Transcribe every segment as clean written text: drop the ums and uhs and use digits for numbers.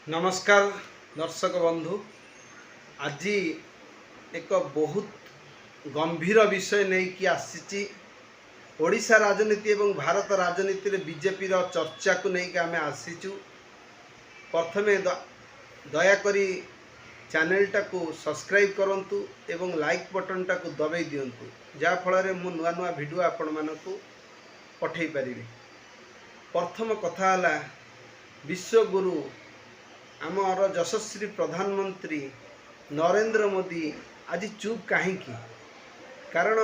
नमस्कार दर्शक बंधु। आज एक बहुत गंभीर विषय नहीं कि आसी ओडिशा राजनीति एवं भारत राजनीति में बीजेपी चर्चा को लेकिन आम आसीचु। प्रथमे दयाकोरी चैनल टाकू सब्सक्राइब करंतु एवं लाइक बटन टाकू दबाई दिंतु जहाँफल मु नुआ नुआ भिडियो आपण मानकू पठे पारि। प्रथम कथा है विश्वगुरु आमर यशस्वी प्रधानमंत्री नरेंद्र मोदी आज चुप कहीं। कारण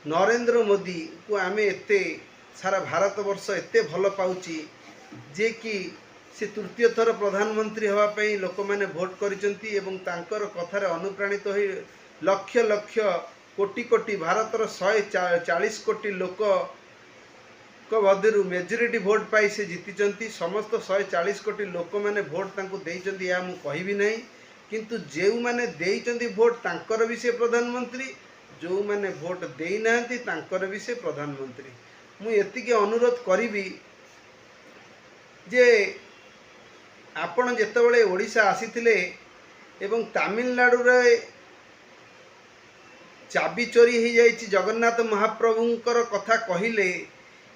नरेंद्र मोदी को आमे एते सारा भारत वर्ष एते भल पाउची जे कि से तृतीय थर प्रधानमंत्री होगापी लोक मैंने भोट करिसेंती एवं तांकर कथार अनुप्राणित हो लक्ष लक्ष कोटी कोटी भारतर 140 कोटी लोक मध्य मेजोरिटी भोट पाई से जीति। समस्त 140 कोटी लोक मैंने भोट तांको देइचंती या मु कहिबी नहीं, किंतु जो मैंने देइचंती भोट तांकर भी से प्रधानमंत्री, जो मैंने भोट देई नांती तांकर भी से प्रधानमंत्री। मु एतिके अनुरोध करिबी जे आपण जेतेबेले ओडिशा आसीथिले एवं तमिलनाडु रे चाबी चोरी हो जाइछि जगन्नाथ महाप्रभुंकर कथा कहिले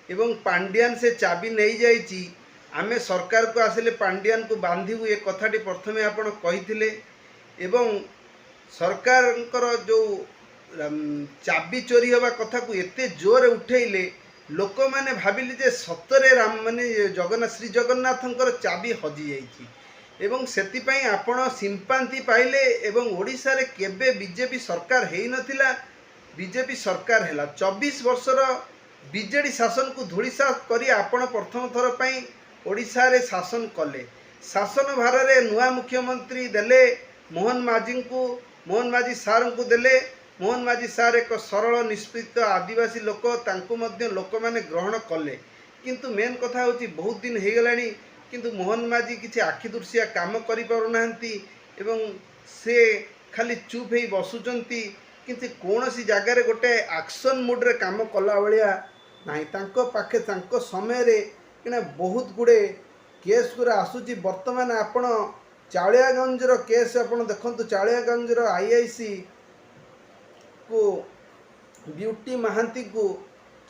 एवं पांड्यान से चाबी नहीं जाइछि। आमे सरकार को आसिले पांड्यान को बांधिबु ए कथाटी प्रथमे आपण कहिथिले एवं सरकारंकर जो चाबी चोरी होगा कथा को एते जोर उठेइले लोक माने भाबिले जे सतरे राम माने जगन्नाथ श्री जगन्नाथंकर चाबी हजि जाइछि एवं सेति पई आपण सिंपांति पाइले एवं ओडिसा रे केबे बीजेपी सरकार हेइ नथिला। बीजेपी सरकार हैला 24 वर्षर बीजेडी शासन को धूलिसात करी आपण प्रथम थर पई ओडिशा रे शासन कले। शासन भार रे नुआ मुख्यमंत्री देले मोहन माझी को, मोहन माझी सार को देले। मोहन माझी सार एक सरल निष्पृत आदिवासी लोक तांको मध्य लोक माने ग्रहण कले, किंतु मेन कथा होची बहुत दिन हो गलानी किंतु मोहन माझी किसी आखिदृशिया काम करि पारुनांती एवं से खाली चुप ही बसुचंती, किंतु कौनसी जगार गोटे एक्शन मोड रे काम कला भलिया नहीं। तांको पाखे तांको समय रे किना बहुत गुड़े केस गुरा आसुची। वर्तमान आपण चालियागंज रो केस आपण देखंतु, चालियागंज रो आईआईसी को ब्यूटी महांती को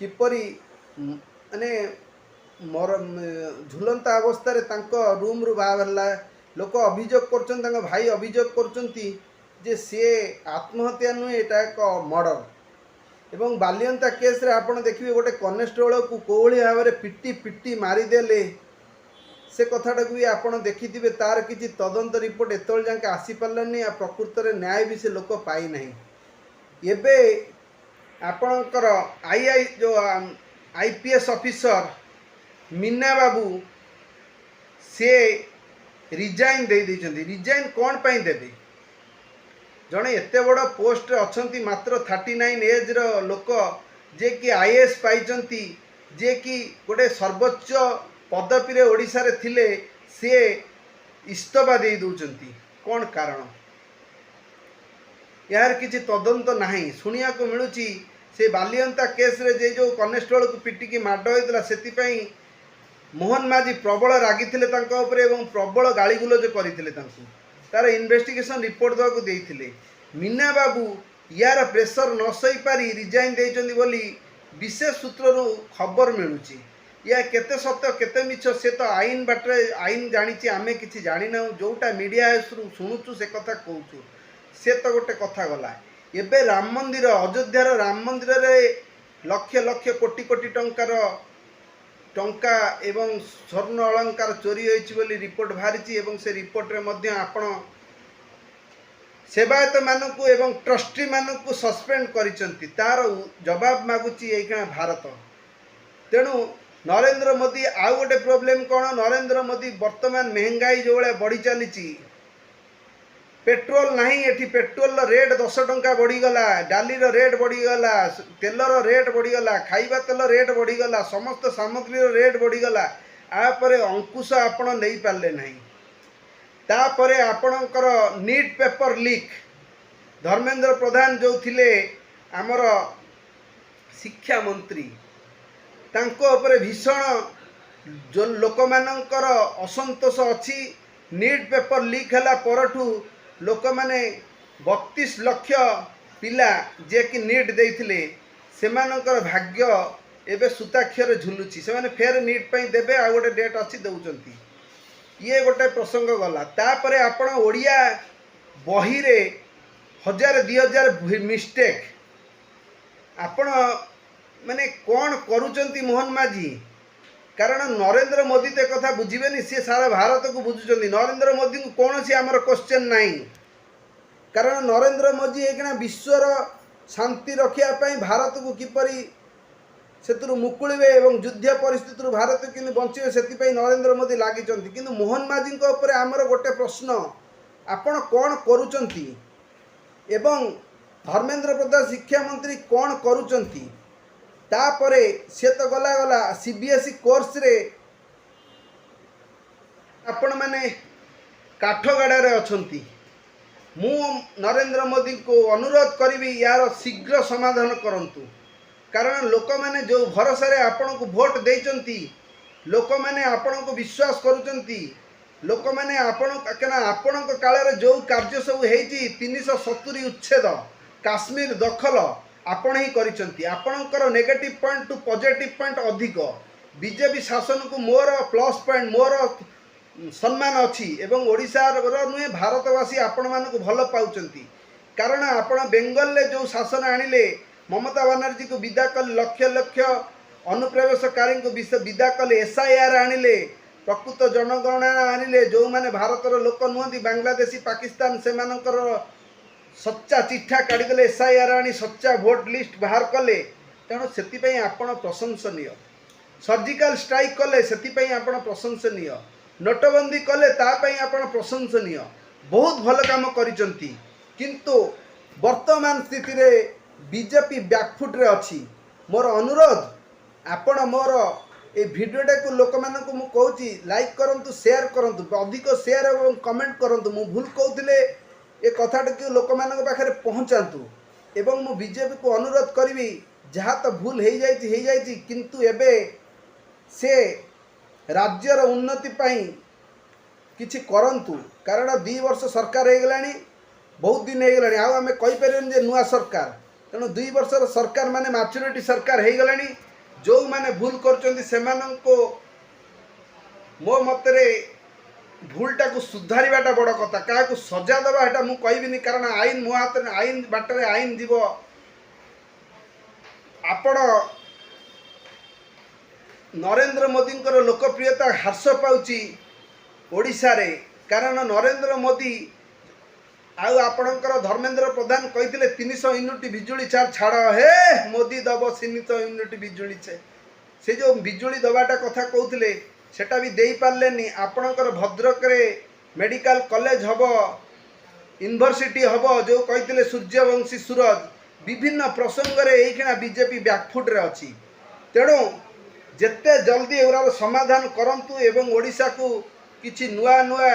किपरी माने मोर झुलंता अवस्था रे तांको रूम रु बाहरला लोक अभियोग करछन, तांको भाई अभियोग करछंती जे से आत्महत्या नुहे एटा एक मर्डर। एवं बालियंता केस रे आपण देखिबे गोटे कनेस्टेबल को कोहली भाव में पिटी पिटी मारिदेले से कथाटा भी आपण देखिथिबे। तार किछि तदंत रिपोर्ट एतल जाके आसी पारलानी आ प्रकृत रे न्याय भी से लोक पाई नहीं। एबे आपणकर आईआई जो आईपीएस ऑफिसर मीना बाबू से रिजाइन दे दैछंती। रिजाइन कौन पाई देबे? जड़े एत बड़ पोस्ट अच्छा मात्र 39 एज रो लोक जे कि आईएएस पाई, जे कि गोटे सर्वोच्च पदवी रे ओडिशा रे थिले, से इस्तफा दे दउचंती। कौन कारण? यार किसी तदंत नहीं शुणिया को मिलूची। से बालियंता केस रे जे जो कनेस्टेबल को पिटिकी माड होइतला सेति पई मोहन माझी प्रबल रागिथिले तांका ऊपर एवं प्रबल गालीगुलोज करथिले तांकु। तार इन्वेस्टिगेशन रिपोर्ट देवाक देइथिले। मीना बाबू यार प्रेसर न सही पारी रिजाइन देइचंदी बोली विशेष सूत्ररू खबर मिलूची। या केते सत्य केते मिछ से तो आईन बाटरे आईन जानिची, आमे किछि जानि ना। जोटा मीडिया शुणुचु से कथा कहूचु से तो गोटे कथा गला। एबे राम मंदिर अयोध्यार राम मंदिर रे लक्ष लक्ष कोटी कोटी टंका एवं स्वर्ण अलंकार चोरी होइछि बोली रिपोर्ट बाहरी एवं से रिपोर्ट रे मध्य आपण सेवायत मानकू एवं ट्रस्टी मानकू सस्पेंड करिसंती। तार जवाब मागुची एखा भारत। तेणु नरेंद्र मोदी आउ गोटे प्रोब्लेम कौन? नरेंद्र मोदी वर्तमान महंगाई जो भाया बढ़ी चली, पेट्रोल नहीं एठी पेट्रोल रेट 10 टंका बढ़ीगला, डाली रेट बढ़ीगला, तेलर रेट बढ़ीगला, खाइबा तेल रेट बढ़ीगला, समस्त सामग्री रेट बढ़ीगला। आपरे अंकुश आपण नहीं पारले नहीं। तापरे आपणकर NEET paper leak Dharmendra Pradhan जो थिले आमर शिक्षा मंत्री तांको उपरे भीषण जो लोक मानकर असंतोष अच्छी नीट पेपर लीक है परठू लोक मैंने 32 लाख पिला जे कि नीट देइथिले सेमानकर भाग्य एबे सूताक्षर झुलुची से माने फेर नीट पई देबे आ गोटे डेट अच्छी दउचंती ये गोटे प्रसंग गला तापरे आपण ओडिया बही रे 1000-2000 मिस्टेक आपण माने कौन करूचंती मोहन माझी कारण नरेंद्र मोदी तो कथा बुझीबेनी सी सारा भारत को बुझुचंती नरेंद्र मोदी को कौन सी आमर क्वेश्चन नहीं कारण नरेंद्र मोदी एक विश्वर शांति रखिया पई भारत को किपरि सेतुरु मुकुलिबे एवं युद्ध परिस्थिति भारत कि बंचे से नरेंद्र मोदी लगी किंतु मोहन माझी उपरे आमर गोटे प्रश्न आपण कौन करूचंती एवं धर्मेंद्र प्रधान शिक्षा मंत्री कौन करूचंती तापरे से तो गला गला सीबीएसई कोर्स रे आपण माने काठगड़े अछंती मु नरेंद्र मोदी को अनुरोध करी यार शीघ्र समाधान करंतु कारण लोक मैंने जो भरोसा रे आपण को वोट देइचंती लोक मैंने आपण को विश्वास करूचंती लोक मैंने आपण केना आपण काल रे जो कार्य सब हेची 370 उच्छेद काश्मीर दखल आपण ही करिसंती आपणकर negative point two positive point अधिक बीजेपी शासन को मोर प्लस पॉइंट मोर सम्मान अच्छी एवं ओडिशार नुहे भारतवासी आपण मानक भल पाउचंती कारण आपण बेंगल ले जो शासन आनिले ममता बनर्जी को विदा कल लक्ष लक्ष अनुप्रवेशकारी को विदा कले एसआईआर आनिले प्रकृत जनगणना आनिले जो माने भारतर लोक नुहति बांग्लादेशी पाकिस्तान से मानकर सच्चा चिठा काढ़ीदे एसआईआर आनी सच्चा भोट लिस्ट बाहर कले तेणु से आपण प्रशंसनीय सर्जिकल स्ट्राइक कले से आपण प्रशंसनीय नोटबंदी कले तापाई आपण प्रशंसनीय बहुत भल काम करिसंती किंतु वर्तमान स्थिति रे बीजेपी बैकफुट रे अछि मोर अनुरोध आपण मोर ए भिडियोटा को लोक मानक मु कहूची लाइक करंतु शेयर करंतु अधिक शेयर एवं कमेंट करंतु मु भूल कहूतिले ए कथाटा को लोक मानक पाखरे पहुंचांतु एवं मु बीजेपी को अनुरोध करी जहाँ तो भूल हो जाइए किंतु एबे से राज्यर उन्नति पाई किछि करंतु कारण 2 वर्ष सरकार हो गलानी बहुत दिन हो गलानी आउ आमे कहि परियन जे नुआ सरकार तेणु 2 वर्षर सरकार माने मैच्योरिटी सरकार हो गलानी जो माने भूल करचंती सेमाननको मो मतरे भूलटा को सुधारिबाटा बड़ कथा क्या सजा दबा एटा मु कहबिनी कारण आईन मो हाथ आईन बाटरे आईन जीव आपण नरेंद्र मोदी लोकप्रियता ह्रास पाउची ओडिशा रे कारण नरेंद्र मोदी आउ आपणकर धर्मेंद्र प्रधान कही 300 यूनिट बिजुली चार छाड़ हे मोदी दब सीमित यूनिट बिजुली से जो बिजुली दबाटा कथा कहते सेटा भी दे पार्लेनी आपणकर भद्रक रे medical college hub university hub जो कही सूर्यवंशी सूरज विभिन्न प्रसंग रे एखिना बीजेपी बैकफुट रे अछि तेणु जेते जल्दी एवरार समाधान करंतु एवं ओडिशा को किछि नुआ नुआ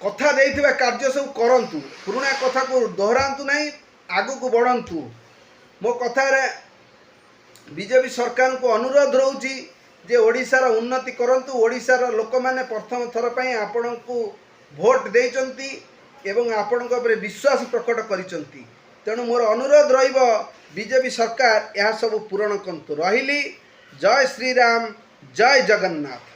कथा देइथिबा कार्य सब करंतु पुराना कथा को दोहरांतु नहीं आगु को बढ़ंतु मो कथा रे बीजेपी सरकार को अनुरोध रहउची जे ओडिशार उन्नति करंतु ओडिशार लोक माने प्रथम थर पई आपण को वोट देइचंती एवं आपण को ऊपर विश्वास प्रकट करिचंती तेणु मोर अनुरोध रहिबो बीजेपी सरकार यह सब पूरण करंतु रहिली जय श्री राम जय जगन्नाथ।